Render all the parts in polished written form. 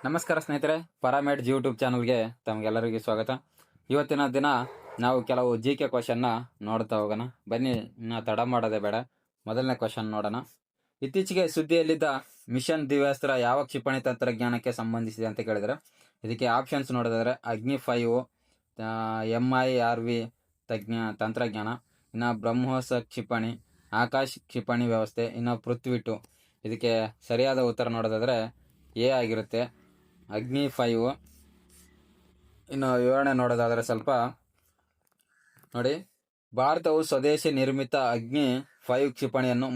ನಮಸ್ಕಾರ ಸ್ನೇಹಿತರೆ, ಪರಾಮೇಡ್ ಯೂಟ್ಯೂಬ್ ಚಾನಲ್ಗೆ ತಮಗೆಲ್ಲರಿಗೂ ಸ್ವಾಗತ. ಇವತ್ತಿನ ದಿನ ನಾವು ಕೆಲವು GK ಕ್ವಶನ್ನ ನೋಡ್ತಾ ಹೋಗೋಣ. ಬನ್ನಿ, ಇನ್ನು ತಡ ಮಾಡೋದೇ ಬೇಡ. ಮೊದಲನೇ ಕ್ವಶನ್ ನೋಡೋಣ. ಇತ್ತೀಚೆಗೆ ಸುದ್ದಿಯಲ್ಲಿದ್ದ ಮಿಷನ್ ದಿವ್ಯಾಸ್ತ್ರ ಯಾವ ಕ್ಷಿಪಣಿ ತಂತ್ರಜ್ಞಾನಕ್ಕೆ ಸಂಬಂಧಿಸಿದೆ ಅಂತ ಕೇಳಿದರೆ, ಇದಕ್ಕೆ ಆಪ್ಷನ್ಸ್ ನೋಡಿದ್ರೆ ಅಗ್ನಿ 5, MIRV ತಂತ್ರಜ್ಞಾನ, ಇನ್ನು ಬ್ರಹ್ಮೋಸ್ ಕ್ಷಿಪಣಿ, ಆಕಾಶ್ ಕ್ಷಿಪಣಿ ವ್ಯವಸ್ಥೆ, ಇನ್ನು ಪೃಥ್ವಿ 2. ಇದಕ್ಕೆ ಸರಿಯಾದ ಉತ್ತರ ನೋಡೋದಾದರೆ ಎ ಆಗಿರುತ್ತೆ, ಅಗ್ನಿ 5. ಇನ್ನು ವಿವರಣೆ ನೋಡೋದಾದರೆ ಸ್ವಲ್ಪ ನೋಡಿ. ಭಾರತವು ಸ್ವದೇಶಿ ನಿರ್ಮಿತ ಅಗ್ನಿ 5 ಕ್ಷಿಪಣಿಯನ್ನು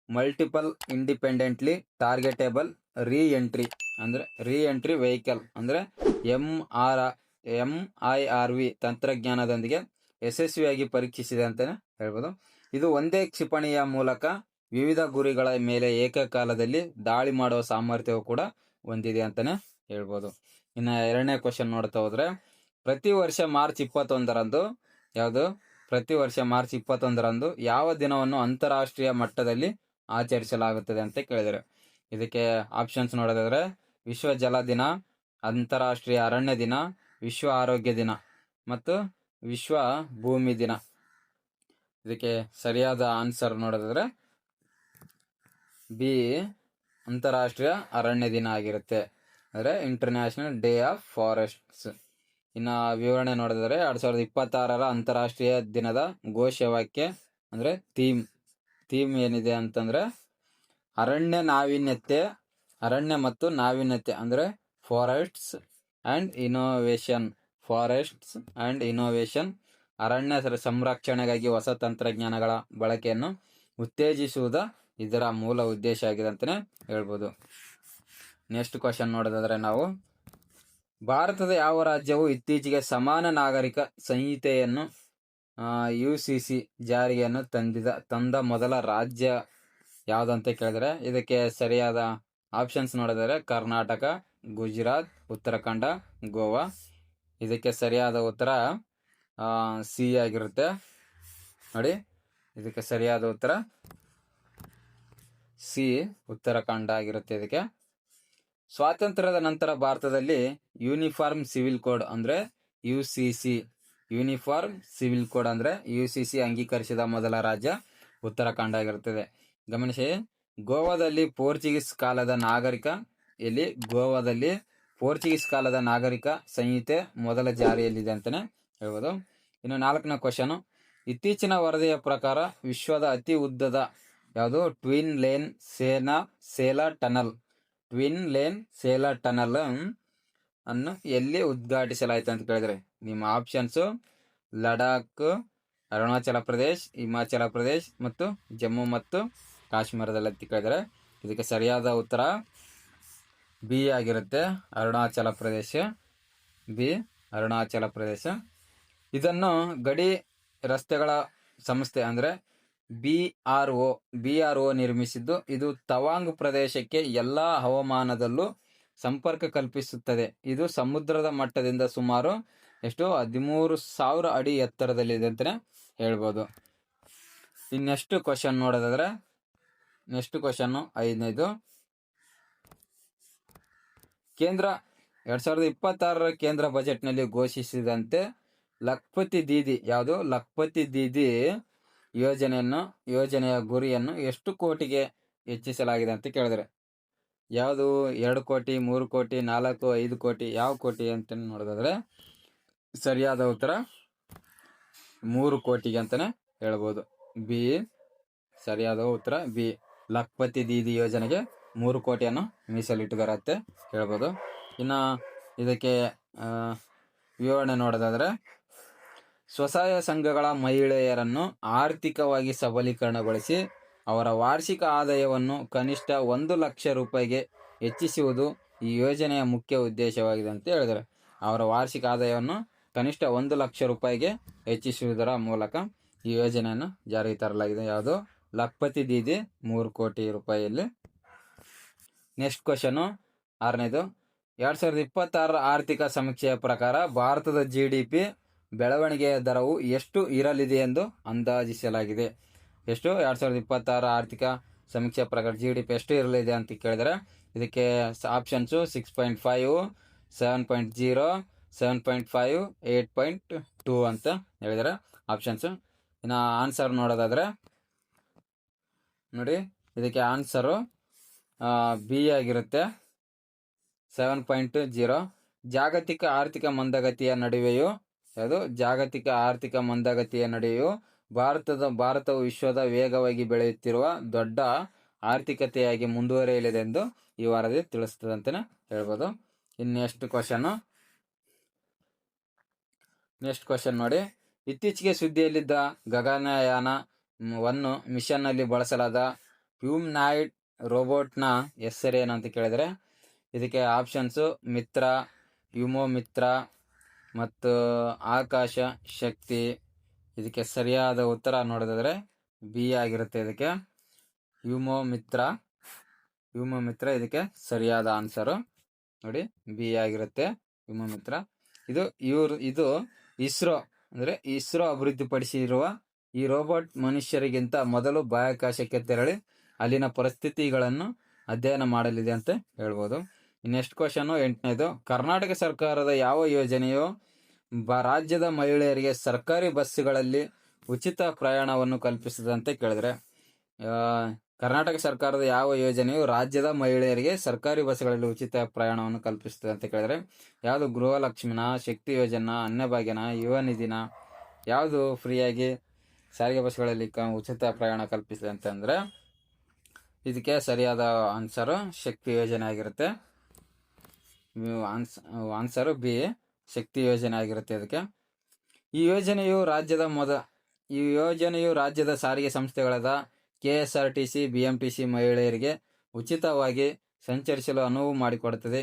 ಮಲ್ಟಿಪಲ್ ಇಂಡಿಪೆಂಡೆಂಟ್ಲಿ ಟಾರ್ಗೆಟೇಬಲ್ ರೀ ಎಂಟ್ರಿ ವೆಹಿಕಲ್ ಅಂದರೆ MIRV ತಂತ್ರಜ್ಞಾನದೊಂದಿಗೆ ಯಶಸ್ವಿಯಾಗಿ ಪರೀಕ್ಷಿಸಿದೆ ಅಂತಲೇ ಹೇಳ್ಬೋದು. ಇದು ಒಂದೇ ಕ್ಷಿಪಣಿಯ ಮೂಲಕ ವಿವಿಧ ಗುರಿಗಳ ಮೇಲೆ ಏಕಕಾಲದಲ್ಲಿ ದಾಳಿ ಮಾಡುವ ಸಾಮರ್ಥ್ಯವು ಕೂಡ ಹೊಂದಿದೆ ಅಂತಲೇ ಹೇಳ್ಬೋದು. ಇನ್ನು ಎರಡನೇ ಕ್ವಶನ್ ನೋಡ್ತಾ ಹೋದ್ರೆ, ಪ್ರತಿ ವರ್ಷ ಮಾರ್ಚ್ 21ರಂದು ಯಾವ ದಿನವನ್ನು ಅಂತಾರಾಷ್ಟ್ರೀಯ ಮಟ್ಟದಲ್ಲಿ ಆಚರಿಸಲಾಗುತ್ತದೆ ಅಂತ ಕೇಳಿದರೆ, ಇದಕ್ಕೆ ಆಪ್ಷನ್ಸ್ ನೋಡೋದಾದ್ರೆ ವಿಶ್ವ ಜಲ ದಿನ, ಅಂತಾರಾಷ್ಟ್ರೀಯ ಅರಣ್ಯ ದಿನ, ವಿಶ್ವ ಆರೋಗ್ಯ ದಿನ ಮತ್ತು ವಿಶ್ವ ಭೂಮಿ ದಿನ. ಇದಕ್ಕೆ ಸರಿಯಾದ ಆನ್ಸರ್ ನೋಡೋದಾದ್ರೆ ಬಿ, ಅಂತಾರಾಷ್ಟ್ರೀಯ ಅರಣ್ಯ ದಿನ ಆಗಿರುತ್ತೆ, ಅಂದರೆ ಇಂಟರ್ನ್ಯಾಷನಲ್ ಡೇ ಆಫ್ ಫಾರೆಸ್ಟ್ಸ್. ಇನ್ನು ವಿವರಣೆ ನೋಡಿದರೆ 2026ರ ಅಂತಾರಾಷ್ಟ್ರೀಯ ದಿನದ ಘೋಷವಾಕ್ಯ ಅಂದರೆ ಥೀಮ್ ಏನಿದೆ ಅಂತಂದರೆ ಅರಣ್ಯ ಮತ್ತು ನಾವೀನ್ಯತೆ ಅಂದರೆ ಫಾರೆಸ್ಟ್ಸ್ ಆ್ಯಂಡ್ ಇನೋವೇಷನ್. ಅರಣ್ಯ ಸಂರಕ್ಷಣೆಗಾಗಿ ಹೊಸ ತಂತ್ರಜ್ಞಾನಗಳ ಬಳಕೆಯನ್ನು ಉತ್ತೇಜಿಸುವುದು ಇದರ ಮೂಲ ಉದ್ದೇಶ ಆಗಿದೆ ಅಂತಲೇ ಹೇಳ್ಬೋದು. ನೆಕ್ಸ್ಟ್ ಕ್ವಶನ್ ನೋಡೋದಾದ್ರೆ ನಾವು, ಭಾರತದ ಯಾವ ರಾಜ್ಯವು ಇತ್ತೀಚೆಗೆ ಸಮಾನ ನಾಗರಿಕ ಸಂಹಿತೆಯನ್ನು UCC ಜಾರಿಯನ್ನು ತಂದ ಮೊದಲ ರಾಜ್ಯ ಯಾವುದು ಅಂತ ಕೇಳಿದರೆ, ಇದಕ್ಕೆ ಸರಿಯಾದ ಆಪ್ಷನ್ಸ್ ನೋಡಿದರೆ ಕರ್ನಾಟಕ, ಗುಜರಾತ್, ಉತ್ತರಾಖಂಡ, ಗೋವಾ. ಇದಕ್ಕೆ ಸರಿಯಾದ ಉತ್ತರ ಸಿ ಆಗಿರುತ್ತೆ ನೋಡಿ. ಇದಕ್ಕೆ ಸರಿಯಾದ ಉತ್ತರ ಸಿ, ಉತ್ತರಾಖಂಡ ಆಗಿರುತ್ತೆ. ಇದಕ್ಕೆ ಸ್ವಾತಂತ್ರ್ಯದ ನಂತರ ಭಾರತದಲ್ಲಿ ಯೂನಿಫಾರ್ಮ್ ಸಿವಿಲ್ ಕೋಡ್ ಅಂದರೆ UCC ಅಂಗೀಕರಿಸಿದ ಮೊದಲ ರಾಜ್ಯ ಉತ್ತರಾಖಂಡ ಆಗಿರುತ್ತದೆ. ಗಮನಿಸಿ, ಗೋವಾದಲ್ಲಿ ಪೋರ್ಚುಗೀಸ್ ಕಾಲದ ನಾಗರಿಕ ಸಂಹಿತೆ ಮೊದಲ ಜಾರಿಯಲ್ಲಿದೆ ಅಂತಲೇ ಹೇಳ್ಬೋದು. ಇನ್ನು ನಾಲ್ಕನೇ ಕ್ವಶನ್, ಇತ್ತೀಚಿನ ವರದಿಯ ಪ್ರಕಾರ ವಿಶ್ವದ ಅತಿ ಉದ್ದದ ಯಾವುದು ಟ್ವಿನ್ ಲೇನ್ ಸೇಲಾ ಟನಲ್ ಅನ್ನು ಎಲ್ಲಿ ಉದ್ಘಾಟಿಸಲಾಯಿತು ಅಂತ ಕೇಳಿದ್ರೆ, ನಿಮ್ಮ ಆಪ್ಷನ್ಸು ಲಡಾಖ್, ಅರುಣಾಚಲ ಪ್ರದೇಶ್, ಹಿಮಾಚಲ ಪ್ರದೇಶ್ ಮತ್ತು ಜಮ್ಮು ಮತ್ತು ಕಾಶ್ಮೀರದಲ್ಲಿ ಅಂತ ಕೇಳಿದರೆ, ಇದಕ್ಕೆ ಸರಿಯಾದ ಉತ್ತರ ಬಿ ಆಗಿರುತ್ತೆ, ಅರುಣಾಚಲ ಪ್ರದೇಶ. ಇದನ್ನು ಗಡಿ ರಸ್ತೆಗಳ ಸಂಸ್ಥೆ ಅಂದರೆ BRO ನಿರ್ಮಿಸಿದ್ದು. ಇದು ತವಾಂಗ್ ಪ್ರದೇಶಕ್ಕೆ ಎಲ್ಲ ಹವಾಮಾನದಲ್ಲೂ ಸಂಪರ್ಕ ಕಲ್ಪಿಸುತ್ತದೆ. ಇದು ಸಮುದ್ರದ ಮಟ್ಟದಿಂದ ಸುಮಾರು 13,000 ಅಡಿ ಎತ್ತರದಲ್ಲಿದೆ ಅಂತಲೇ ಹೇಳ್ಬೋದು. ನೆಕ್ಸ್ಟ್ ಕ್ವಶನ್ ನೋಡೋದಾದ್ರೆ, ನೆಕ್ಸ್ಟ್ ಕ್ವಶನ್ನು 5ನೇದು. ಕೇಂದ್ರ 2026ರ ಕೇಂದ್ರ ಬಜೆಟ್ನಲ್ಲಿ ಘೋಷಿಸಿದಂತೆ ಲಖ್ಪತಿ ದೀದಿ ಯೋಜನೆಯ ಗುರಿಯನ್ನು ಎಷ್ಟು ಕೋಟಿಗೆ ಹೆಚ್ಚಿಸಲಾಗಿದೆ ಅಂತ ಕೇಳಿದ್ರೆ, ಯಾವುದು 2 ಕೋಟಿ, 3 ಕೋಟಿ, 4, 5 ಕೋಟಿ, ಯಾವ ಕೋಟಿ ಅಂತ ನೋಡೋದಾದ್ರೆ ಸರಿಯಾದ ಉತ್ತರ 3 ಕೋಟಿಗೆ ಅಂತಲೇ ಹೇಳ್ಬೋದು. ಬಿ, ಸರಿಯಾದ ಉತ್ತರ ಬಿ, ಲಖ್ಪತಿ ದೀದಿ ಯೋಜನೆಗೆ 3 ಕೋಟಿಯನ್ನು ಮೀಸಲಿಟ್ಟಿದ್ದಾರೆ ಅಂತ ಹೇಳ್ಬೋದು. ಇನ್ನು ಇದಕ್ಕೆ ವಿವರಣೆ ನೋಡೋದಾದ್ರೆ, ಸ್ವಸಹಾಯ ಸಂಘಗಳ ಮಹಿಳೆಯರನ್ನು ಆರ್ಥಿಕವಾಗಿ ಸಬಲೀಕರಣಗೊಳಿಸಿ ಅವರ ವಾರ್ಷಿಕ ಆದಾಯವನ್ನು ಕನಿಷ್ಠ 1 ಲಕ್ಷ ರೂಪಾಯಿಗೆ ಹೆಚ್ಚಿಸುವುದು ಈ ಯೋಜನೆಯ ಮುಖ್ಯ ಉದ್ದೇಶವಾಗಿದೆ ಅಂತ ಹೇಳಿದರೆ, ಅವರ ವಾರ್ಷಿಕ ಆದಾಯವನ್ನು ಕನಿಷ್ಠ 1 ಲಕ್ಷ ರೂಪಾಯಿಗೆ ಹೆಚ್ಚಿಸುವುದರ ಮೂಲಕ ಈ ಯೋಜನೆಯನ್ನು ಜಾರಿಗೆ ತರಲಾಗಿದೆ. ಯಾವುದು ಲಖ್ಪತಿ ದೀದಿ 3 ಕೋಟಿ ರೂಪಾಯಿಯಲ್ಲಿ. Next question 6ನೇದು. 2026ರ ಆರ್ಥಿಕ ಸಮೀಕ್ಷೆಯ ಪ್ರಕಾರ ಭಾರತದ GDP ಬೆಳವಣಿಗೆಯ ದರವು ಎಷ್ಟು ಇರಲಿದೆ ಎಂದು ಅಂದಾಜಿಸಲಾಗಿದೆ. ಎಷ್ಟು? 2026 ಆರ್ಥಿಕ ಸಮೀಕ್ಷೆ ಪ್ರಕಾರ GDP ಎಷ್ಟು ಇರಲಿದೆ ಅಂತ ಕೇಳಿದರೆ ಇದಕ್ಕೆ ಆಪ್ಷನ್ಸು 6.5, 7.0, 7.5, 8.2 ಅಂತ ಹೇಳಿದರೆ ಆಪ್ಷನ್ಸು. ಇನ್ನು ಆನ್ಸರ್ ನೋಡೋದಾದರೆ ನೋಡಿ, ಇದಕ್ಕೆ ಆನ್ಸರು ಬಿ ಆಗಿರುತ್ತೆ, 7.0. ಜಾಗತಿಕ ಆರ್ಥಿಕ ಮಂದಗತಿಯ ನಡುವೆಯೂ ಜಾಗತಿಕ ಆರ್ಥಿಕ ಮಂದಗತಿಯ ನಡುವೆಯೂ ಭಾರತವು ವಿಶ್ವದ ವೇಗವಾಗಿ ಬೆಳೆಯುತ್ತಿರುವ ದೊಡ್ಡ ಆರ್ಥಿಕತೆಯಾಗಿ ಮುಂದುವರಿಯಲಿದೆ ಎಂದು ಈ ವರದಿ ತಿಳಿಸ್ತದೆ ಅಂತಲೇ ಹೇಳ್ಬೋದು. ಇನ್ನು ನೆಕ್ಸ್ಟ್ ಕ್ವಶನ್ ನೋಡಿ, ಇತ್ತೀಚೆಗೆ ಸುದ್ದಿಯಲ್ಲಿದ್ದ ಗಗನಯಾನ 1 ಮಿಷನ್ನಲ್ಲಿ ಬಳಸಲಾದ ಹ್ಯೂಮನಾಯ್ಡ್ ರೋಬೋಟ್ನ ಹೆಸರೇನು ಅಂತ ಕೇಳಿದರೆ ಇದಕ್ಕೆ ಆಪ್ಷನ್ಸು ಮಿತ್ರ, ಯುಮೋಮಿತ್ರ ಮತ್ತು ಆಕಾಶ ಶಕ್ತಿ. ಇದಕ್ಕೆ ಸರಿಯಾದ ಉತ್ತರ ನೋಡೋದಾದರೆ ಬಿ ಆಗಿರುತ್ತೆ. ಇದಕ್ಕೆ ಯುಮೋಮಿತ್ರ ಇದಕ್ಕೆ ಸರಿಯಾದ ಆನ್ಸರು ನೋಡಿ, ಬಿ ಆಗಿರುತ್ತೆ, ಯುಮೋಮಿತ್ರ. ಇದು ಇಸ್ರೋ ಅಭಿವೃದ್ಧಿಪಡಿಸಿರುವ ಈ ರೋಬೋಟ್ ಮನುಷ್ಯರಿಗಿಂತ ಮೊದಲು ಬಾಹ್ಯಾಕಾಶಕ್ಕೆ ತೆರಳಿ ಅಲ್ಲಿನ ಪರಿಸ್ಥಿತಿಗಳನ್ನು ಅಧ್ಯಯನ ಮಾಡಲಿದೆ ಅಂತ ಹೇಳ್ಬೋದು. ನೆಕ್ಸ್ಟ್ ಕ್ವಶನ್ 8ನೇದು, ಕರ್ನಾಟಕ ಸರ್ಕಾರದ ಯಾವ ಯೋಜನೆಯು ರಾಜ್ಯದ ಮಹಿಳೆಯರಿಗೆ ಸರ್ಕಾರಿ ಬಸ್ಸುಗಳಲ್ಲಿ ಉಚಿತ ಪ್ರಯಾಣವನ್ನು ಕಲ್ಪಿಸಿದೆ ಅಂತ ಕೇಳಿದ್ರೆ ಕರ್ನಾಟಕ ಸರ್ಕಾರದ ಯಾವ ಯೋಜನೆಯು ರಾಜ್ಯದ ಮಹಿಳೆಯರಿಗೆ ಸರ್ಕಾರಿ ಬಸ್ಸುಗಳಲ್ಲಿ ಉಚಿತ ಪ್ರಯಾಣವನ್ನು ಕಲ್ಪಿಸುತ್ತದೆ ಅಂತ ಕೇಳಿದ್ರೆ ಯಾವುದು ಗೃಹಲಕ್ಷ್ಮಿನ, ಶಕ್ತಿ ಯೋಜನಾ, ಅನ್ನಭಾಗ್ಯನ, ಯುವ ನಿಧಿನ, ಯಾವುದು ಫ್ರೀಯಾಗಿ ಸಾರಿಗೆ ಬಸ್ಗಳಲ್ಲಿ ಉಚಿತ ಪ್ರಯಾಣ ಕಲ್ಪಿಸಿದೆ ಅಂತಂದ್ರೆ ಇದಕ್ಕೆ ಸರಿಯಾದ ಆನ್ಸರು ಶಕ್ತಿ ಯೋಜನೆ ಆಗಿರುತ್ತೆ. ಆನ್ಸರು ಬಿ, ಶಕ್ತಿ ಯೋಜನೆ ಆಗಿರುತ್ತೆ. ಇದಕ್ಕೆ ಈ ಯೋಜನೆಯು ರಾಜ್ಯದ ಸಾರಿಗೆ ಸಂಸ್ಥೆಗಳಾದ KSRTC, BMTC ಮಹಿಳೆಯರಿಗೆ ಉಚಿತವಾಗಿ ಸಂಚರಿಸಲು ಅನುವು ಮಾಡಿಕೊಡುತ್ತದೆ.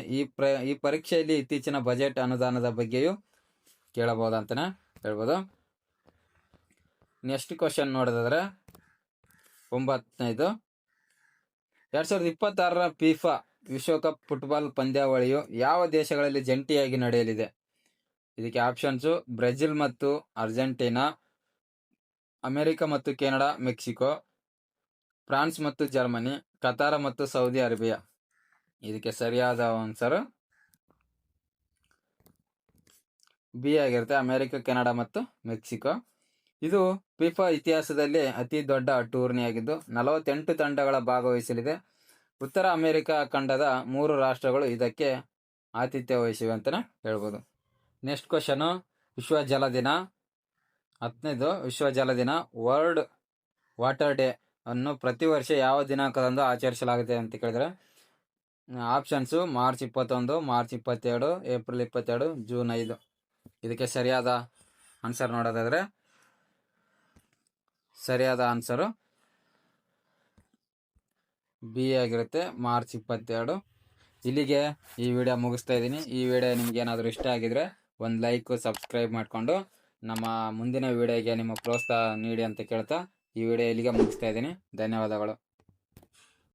ಈ ಪರೀಕ್ಷೆಯಲ್ಲಿ ಇತ್ತೀಚಿನ ಬಜೆಟ್ ಅನುದಾನದ ಬಗ್ಗೆಯೂ ಕೇಳಬಹುದು ಅಂತಲೇ ಹೇಳ್ಬೋದು. ನೆಕ್ಸ್ಟ್ ಕ್ವಶನ್ ನೋಡೋದಾದ್ರೆ 9ನೇದು, 2026ರ FIFA ವಿಶ್ವಕಪ್ ಫುಟ್ಬಾಲ್ ಪಂದ್ಯಾವಳಿಯು ಯಾವ ದೇಶಗಳಲ್ಲಿ ಜಂಟಿಯಾಗಿ ನಡೆಯಲಿದೆ? ಇದಕ್ಕೆ ಆಪ್ಷನ್ಸು ಬ್ರೆಜಿಲ್ ಮತ್ತು ಅರ್ಜೆಂಟೀನಾ, ಅಮೆರಿಕ ಮತ್ತು ಕೆನಡಾ, ಮೆಕ್ಸಿಕೋ, ಫ್ರಾನ್ಸ್ ಮತ್ತು ಜರ್ಮನಿ, ಕತಾರ ಮತ್ತು ಸೌದಿ ಅರೇಬಿಯಾ. ಇದಕ್ಕೆ ಸರಿಯಾದ ಆನ್ಸರ್ ಬಿ ಆಗಿರುತ್ತೆ, ಅಮೆರಿಕ, ಕೆನಡಾ ಮತ್ತು ಮೆಕ್ಸಿಕೋ. ಇದು FIFA ಇತಿಹಾಸದಲ್ಲಿ ಅತಿ ದೊಡ್ಡ ಟೂರ್ನಿ ಆಗಿದ್ದು 48 ತಂಡಗಳ ಭಾಗವಹಿಸಲಿದೆ. ಉತ್ತರ ಅಮೆರಿಕ ಖಂಡದ 3 ರಾಷ್ಟ್ರಗಳು ಇದಕ್ಕೆ ಆತಿಥ್ಯ ವಹಿಸಿವೆ ಅಂತಲೇ ಹೇಳ್ಬೋದು. ನೆಕ್ಸ್ಟ್ ಕ್ವಶನು, ವಿಶ್ವ ಜಲ ದಿನ 10ನೇದು, ವಿಶ್ವ ಜಲ ದಿನ ವರ್ಲ್ಡ್ ವಾಟರ್ ಡೇ ಅನ್ನು ಪ್ರತಿ ವರ್ಷ ಯಾವ ದಿನಾಂಕದಂದು ಆಚರಿಸಲಾಗುತ್ತೆ ಅಂತ ಕೇಳಿದ್ರೆ options March 21, March 22, April 22, June 5. ಇದಕ್ಕೆ ಸರಿಯಾದ ಆನ್ಸರ್ ನೋಡೋದಾದ್ರೆ ಸರಿಯಾದ ಆನ್ಸರು ಬಿ ಆಗಿರುತ್ತೆ, ಮಾರ್ಚ್ 22. ಇಲ್ಲಿಗೆ ಈ ವಿಡಿಯೋ ಮುಗಿಸ್ತಾ ಇದ್ದೀನಿ. ಈ ವಿಡಿಯೋ ನಿಮ್ಗೆ ಏನಾದರೂ ಇಷ್ಟ ಆಗಿದ್ರೆ ಒಂದು ಲೈಕ್, ಸಬ್ಸ್ಕ್ರೈಬ್ ಮಾಡಿಕೊಂಡು ನಮ್ಮ ಮುಂದಿನ ವಿಡಿಯೋಗೆ ನಿಮ್ಮ ಪ್ರೋತ್ಸಾಹ ನೀಡಿ ಅಂತ ಕೇಳ್ತಾ ಈ ವಿಡಿಯೋ ಇಲ್ಲಿಗೆ ಮುಗಿಸ್ತಾ ಇದ್ದೀನಿ. ಧನ್ಯವಾದಗಳು.